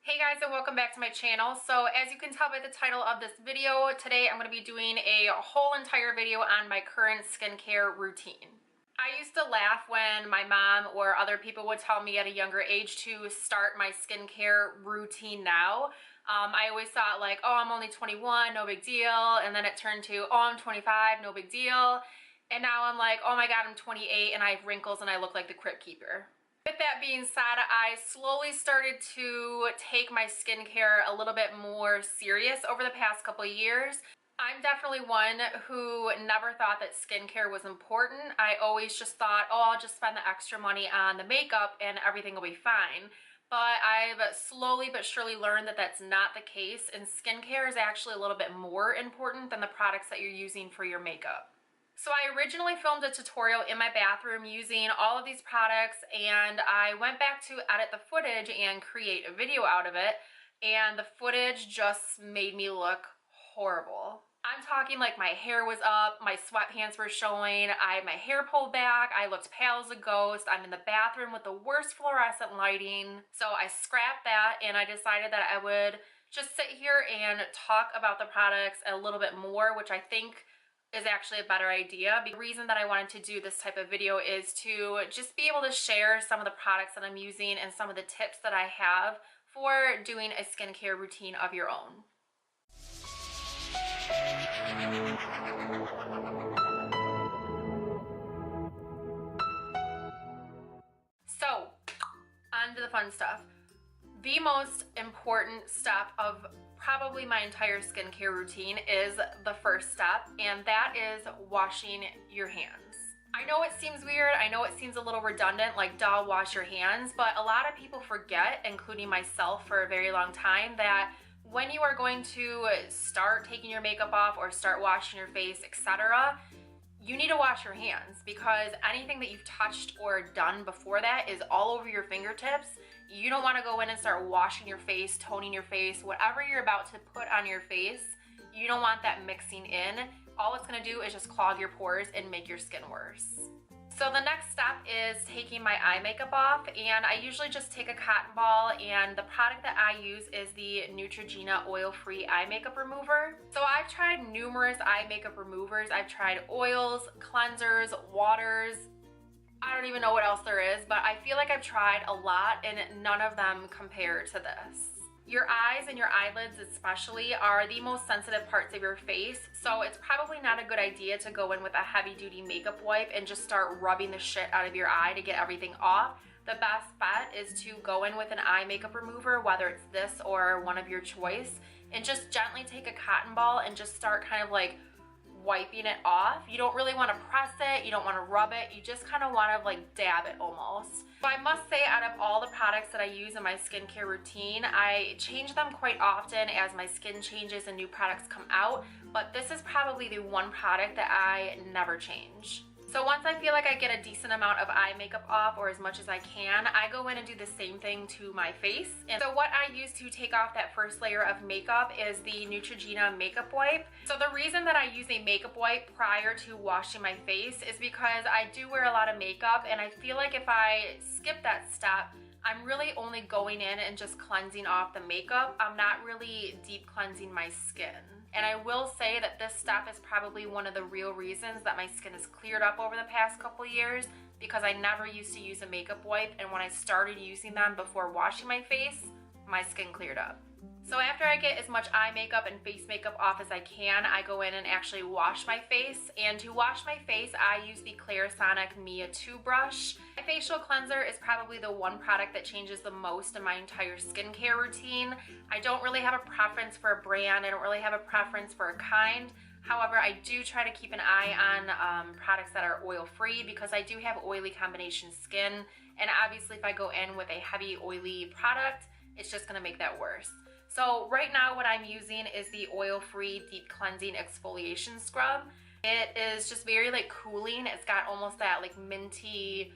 Hey guys, and welcome back to my channel. So as you can tell by the title of this video, today I'm going to be doing a whole entire video on my current skincare routine. I used to laugh when my mom or other people would tell me at a younger age to start my skincare routine now. I always thought like, oh, I'm only 21, no big deal. And then it turned to, oh, I'm 25, no big deal. And now I'm like, oh my God, I'm 28 and I have wrinkles and I look like the Crypt Keeper. With that being said, I slowly started to take my skincare a little bit more serious over the past couple of years. I'm definitely one who never thought that skincare was important. I always just thought, oh, I'll just spend the extra money on the makeup and everything will be fine. But I've slowly but surely learned that that's not the case, and skincare is actually a little bit more important than the products that you're using for your makeup. So I originally filmed a tutorial in my bathroom using all of these products, and I went back to edit the footage and create a video out of it, and the footage just made me look horrible. I'm talking like my hair was up, my sweatpants were showing, I had my hair pulled back, I looked pale as a ghost, I'm in the bathroom with the worst fluorescent lighting. So I scrapped that and I decided that I would just sit here and talk about the products a little bit more, which I think is actually a better idea. The reason that I wanted to do this type of video is to just be able to share some of the products that I'm using and some of the tips that I have for doing a skincare routine of your own. So, on to the fun stuff. The most important step of probably my entire skincare routine is the first step, and that is washing your hands. I know it seems weird, I know it seems a little redundant, like duh, wash your hands, but a lot of people forget, including myself for a very long time, that when you are going to start taking your makeup off or start washing your face, etc., you need to wash your hands, because anything that you've touched or done before that is all over your fingertips. You don't want to go in and start washing your face, toning your face, whatever you're about to put on your face. You don't want that mixing in. All it's going to do is just clog your pores and make your skin worse. So the next step is taking my eye makeup off, and I usually just take a cotton ball, and the product that I use is the Neautrogena Oil-free eye makeup remover. So I've tried numerous eye makeup removers. I've tried oils, cleansers, waters. I don't even know what else there is, but I feel like I've tried a lot and none of them compare to this. Your eyes and your eyelids especially are the most sensitive parts of your face, so it's probably not a good idea to go in with a heavy-duty makeup wipe and just start rubbing the shit out of your eye to get everything off. The best bet is to go in with an eye makeup remover, whether it's this or one of your choice, and just gently take a cotton ball and just start kind of like wiping it off. You don't really want to press it, you don't want to rub it, you just kind of want to like dab it almost. So I must say, out of all the products that I use in my skincare routine, I change them quite often as my skin changes and new products come out, but this is probably the one product that I never change. So once I feel like I get a decent amount of eye makeup off, or as much as I can, I go in and do the same thing to my face. And so what I use to take off that first layer of makeup is the Neutrogena makeup wipe. So the reason that I use a makeup wipe prior to washing my face is because I do wear a lot of makeup, and I feel like if I skip that step, I'm really only going in and just cleansing off the makeup. I'm not really deep cleansing my skin. And I will say that this step is probably one of the real reasons that my skin has cleared up over the past couple years, because I never used to use a makeup wipe, and when I started using them before washing my face, my skin cleared up. So after I get as much eye makeup and face makeup off as I can, I go in and actually wash my face. And to wash my face, I use the Clarisonic Mia 2 brush. My facial cleanser is probably the one product that changes the most in my entire skincare routine. I don't really have a preference for a brand. I don't really have a preference for a kind. However, I do try to keep an eye on products that are oil-free, because I do have oily combination skin. And obviously, if I go in with a heavy oily product, it's just going to make that worse. So right now what I'm using is the oil-free deep cleansing exfoliation scrub. It is just very like cooling. It's got almost that like minty,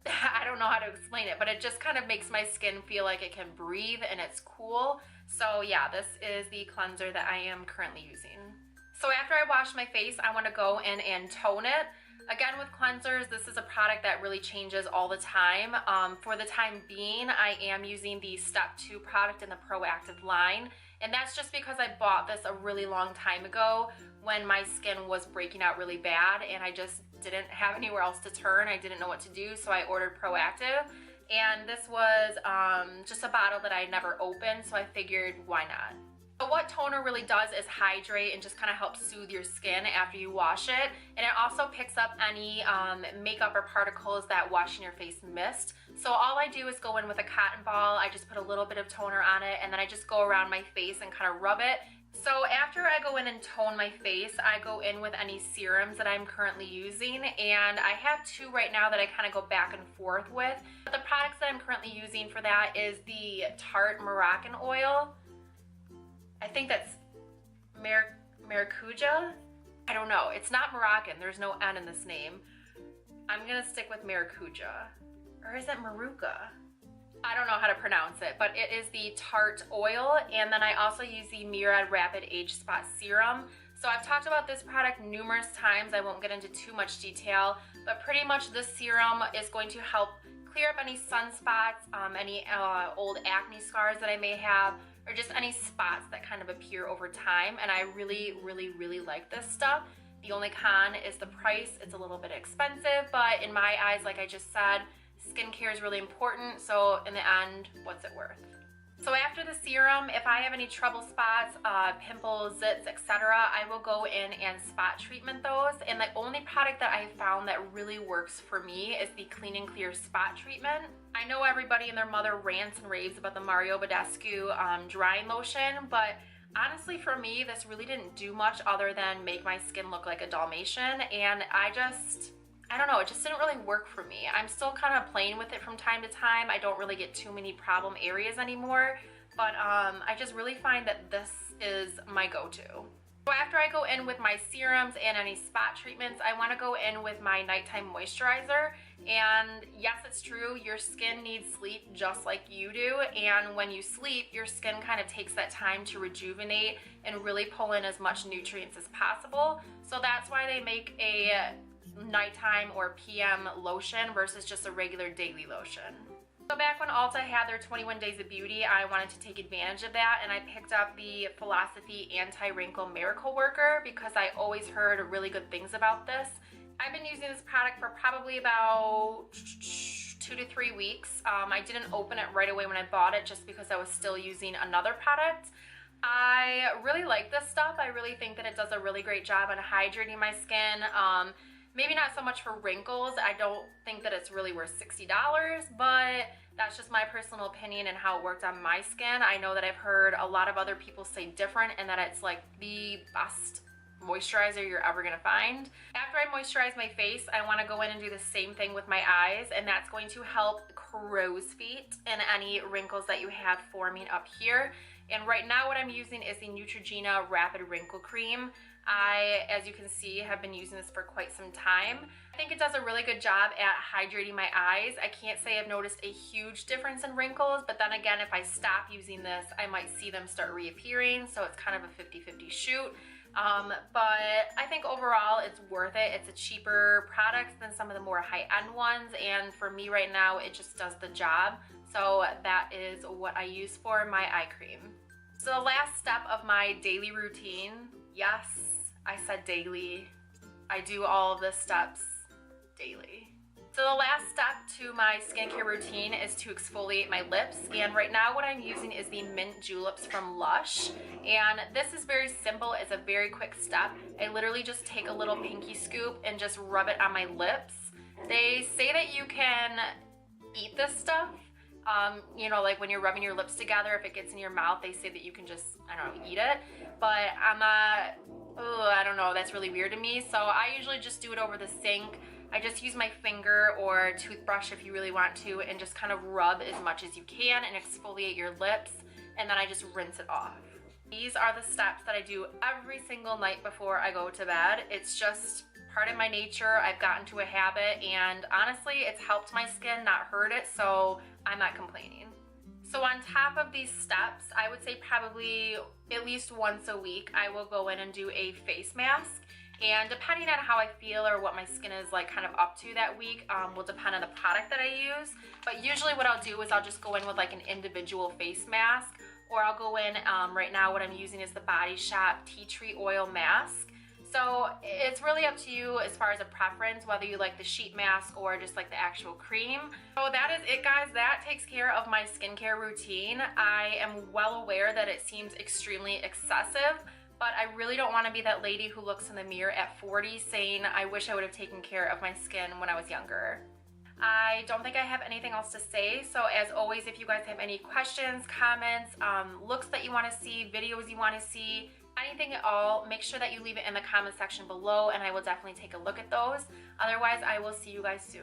I don't know how to explain it, but it just kind of makes my skin feel like it can breathe and it's cool. So yeah, this is the cleanser that I am currently using. So after I wash my face, I want to go in and tone it. Again, with cleansers, this is a product that really changes all the time. For the time being, I am using the Step 2 product in the Proactiv line, and that's just because I bought this a really long time ago when my skin was breaking out really bad and I just didn't have anywhere else to turn. I didn't know what to do, so I ordered Proactiv, and this was just a bottle that I never opened, so I figured, why not? So what toner really does is hydrate and just kind of helps soothe your skin after you wash it. And it also picks up any makeup or particles that washing your face missed. So all I do is go in with a cotton ball, I just put a little bit of toner on it, and then I just go around my face and kind of rub it. So after I go in and tone my face, I go in with any serums that I'm currently using, and I have two right now that I kind of go back and forth with. But the products that I'm currently using for that is the Tarte Maracuja oil. I think that's Maracuja? I don't know. It's not Moroccan. There's no N in this name. I'm gonna stick with Maracuja. Or is it Maruca? I don't know how to pronounce it, but it is the Tarte oil, and then I also use the Murad Rapid Age Spot Serum. So I've talked about this product numerous times. I won't get into too much detail, but pretty much this serum is going to help clear up any sunspots, any old acne scars that I may have, or just any spots that kind of appear over time. And I really, really, really like this stuff. The only con is the price. It's a little bit expensive, but in my eyes, like I just said, skincare is really important. So in the end, what's it worth? So after the serum, if I have any trouble spots, pimples, zits, etc., I will go in and spot treatment those. And the only product that I have found that really works for me is the Clean and Clear Spot Treatment. I know everybody and their mother rants and raves about the Mario Badescu drying lotion, but honestly for me, this really didn't do much other than make my skin look like a Dalmatian, and I don't know, it just didn't really work for me. I'm still kind of playing with it from time to time. I don't really get too many problem areas anymore, but I just really find that this is my go-to. So after I go in with my serums and any spot treatments, I want to go in with my nighttime moisturizer. And yes, it's true, your skin needs sleep just like you do, and when you sleep, your skin kind of takes that time to rejuvenate and really pull in as much nutrients as possible. So that's why they make a nighttime or PM lotion versus just a regular daily lotion. So back when Ulta had their 21 Days of Beauty, I wanted to take advantage of that, and I picked up the Philosophy Anti-Wrinkle Miracle Worker because I always heard really good things about this. I've been using this product for probably about 2 to 3 weeks. I didn't open it right away when I bought it just because I was still using another product. I really like this stuff. I really think that it does a really great job on hydrating my skin. Maybe not so much for wrinkles. I don't think that it's really worth $60, but that's just my personal opinion and how it worked on my skin. I know that I've heard a lot of other people say different and that it's like the best moisturizer you're ever gonna find. After I moisturize my face, I wanna go in and do the same thing with my eyes, and that's going to help crow's feet and any wrinkles that you have forming up here. And right now what I'm using is the Neutrogena Rapid Wrinkle Cream. I, as you can see, have been using this for quite some time. I think it does a really good job at hydrating my eyes. I can't say I've noticed a huge difference in wrinkles, but then again, if I stop using this, I might see them start reappearing, so it's kind of a 50-50 shoot. But I think overall it's worth it. It's a cheaper product than some of the more high-end ones, and for me right now, it just does the job. So that is what I use for my eye cream. So the last step of my daily routine, yes, I said daily. I do all of the steps daily. So the last step to my skincare routine is to exfoliate my lips, and right now what I'm using is the Mint Juleps from Lush, and this is very simple. It's a very quick step. I literally just take a little pinky scoop and just rub it on my lips. They say that you can eat this stuff. You know, like when you're rubbing your lips together, if it gets in your mouth, they say that you can just, I don't know, eat it, but I'm not, I don't know, that's really weird to me. So I usually just do it over the sink. I just use my finger or toothbrush if you really want to, and just kind of rub as much as you can and exfoliate your lips, and then I just rinse it off. These are the steps that I do every single night before I go to bed. It's just part of my nature. I've gotten to a habit, and honestly, it's helped my skin, not hurt it, so I'm not complaining. So on top of these steps, I would say probably at least once a week, I will go in and do a face mask. And depending on how I feel or what my skin is like kind of up to that week will depend on the product that I use. But usually what I'll do is I'll just go in with like an individual face mask, or I'll go in, right now what I'm using is the Body Shop Tea Tree Oil Mask. So it's really up to you as far as a preference, whether you like the sheet mask or just like the actual cream. So that is it, guys. That takes care of my skincare routine. I am well aware that it seems extremely excessive, but I really don't want to be that lady who looks in the mirror at 40 saying, I wish I would have taken care of my skin when I was younger. I don't think I have anything else to say. So as always, if you guys have any questions, comments, looks that you want to see, videos you want to see, anything at all, make sure that you leave it in the comment section below and I will definitely take a look at those. Otherwise, I will see you guys soon.